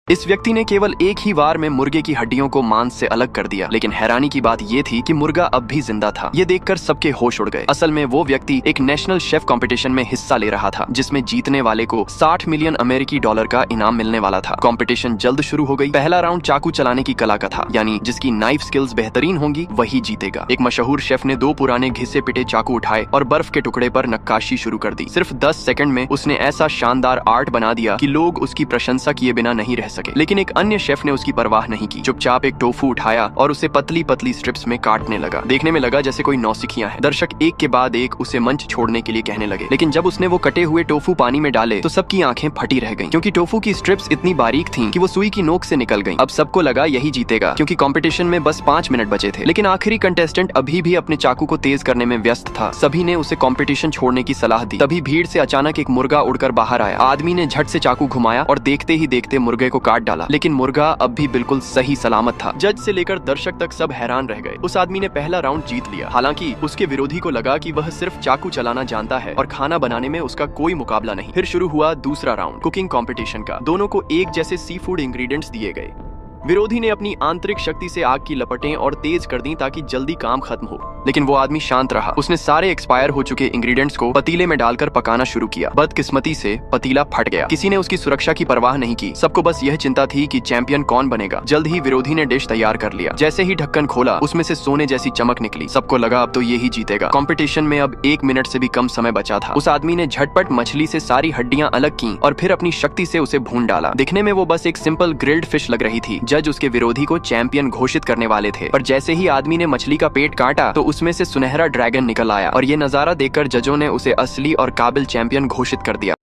इस व्यक्ति ने केवल एक ही बार में मुर्गे की हड्डियों को मांस से अलग कर दिया, लेकिन हैरानी की बात ये थी कि मुर्गा अब भी जिंदा था। ये देखकर सबके होश उड़ गए। असल में वो व्यक्ति एक नेशनल शेफ कंपटीशन में हिस्सा ले रहा था, जिसमें जीतने वाले को 60 मिलियन अमेरिकी डॉलर का इनाम मिलने वाला था। कंपटीशन जल्द शुरू हो गई। पहला राउंड चाकू चलाने की कला का था, यानी जिसकी नाइफ स्किल्स बेहतरीन होंगी वही जीतेगा। एक मशहूर शेफ ने 2 पुराने घिसे पिटे चाकू उठाए और बर्फ के टुकड़े पर नक्काशी शुरू कर दी। सिर्फ 10 सेकंड में उसने ऐसा शानदार आर्ट बना दिया कि लोग उसकी प्रशंसा किए बिना नहीं रह सके। लेकिन एक अन्य शेफ ने उसकी परवाह नहीं की। चुपचाप एक टोफू उठाया और उसे पतली पतली स्ट्रिप्स में काटने लगा। देखने में लगा जैसे कोई नौसिखियां हैं। दर्शक एक के बाद एक उसे मंच छोड़ने के लिए कहने लगे, लेकिन जब उसने वो कटे हुए टोफू पानी में डाले तो सबकी आंखें फटी रह गईं, क्योंकि टोफू की स्ट्रिप्स इतनी बारीक थीं कि वो सुई की नोक से निकल गईं। अब सबको लगा यही जीतेगा, क्योंकि कंपटीशन में बस 5 मिनट बचे थे। लेकिन आखिरी कंटेस्टेंट अभी भी अपने चाकू को तेज करने में व्यस्त था। सभी ने उसे कंपटीशन छोड़ने की सलाह दी। तभी भीड़ से अचानक एक मुर्गा उड़कर बाहर आया। आदमी ने झट से चाकू घुमाया और देखते ही देखते मुर्गे को काट डाला। लेकिन मुर्गा अब भी बिल्कुल सही सलामत था। जज से लेकर दर्शक तक सब हैरान रह गए। उस आदमी ने पहला राउंड जीत लिया। हालांकि उसके विरोधी को लगा कि वह सिर्फ चाकू चलाना जानता है और खाना बनाने में उसका कोई मुकाबला नहीं। फिर शुरू हुआ दूसरा राउंड कुकिंग कंपटीशन का। दोनों को एक जैसे सी फूड इंग्रेडिएंट्स दिए गए। विरोधी ने अपनी आंतरिक शक्ति से आग की लपटें और तेज कर दी ताकि जल्दी काम खत्म हो, लेकिन वो आदमी शांत रहा। उसने सारे एक्सपायर हो चुके इंग्रेडिएंट्स को पतीले में डालकर पकाना शुरू किया। बदकिस्मती से पतीला फट गया। किसी ने उसकी सुरक्षा की परवाह नहीं की। सबको बस यह चिंता थी कि चैंपियन कौन बनेगा। जल्द ही विरोधी ने डिश तैयार कर लिया। जैसे ही ढक्कन खोला उसमें से सोने जैसी चमक निकली। सबको लगा अब तो ये ही जीतेगा। कंपटीशन में अब 1 मिनट से भी कम समय बचा था। उस आदमी ने झटपट मछली से सारी हड्डियां अलग की और फिर अपनी शक्ति से उसे भून डाला। दिखने में वो बस एक सिंपल ग्रिल्ड फिश लग रही थी। जज उसके विरोधी को चैंपियन घोषित करने वाले थे, पर जैसे ही आदमी ने मछली का पेट काटा तो उसमें से सुनहरा ड्रैगन निकल आया और ये नजारा देखकर जजों ने उसे असली और काबिल चैंपियन घोषित कर दिया।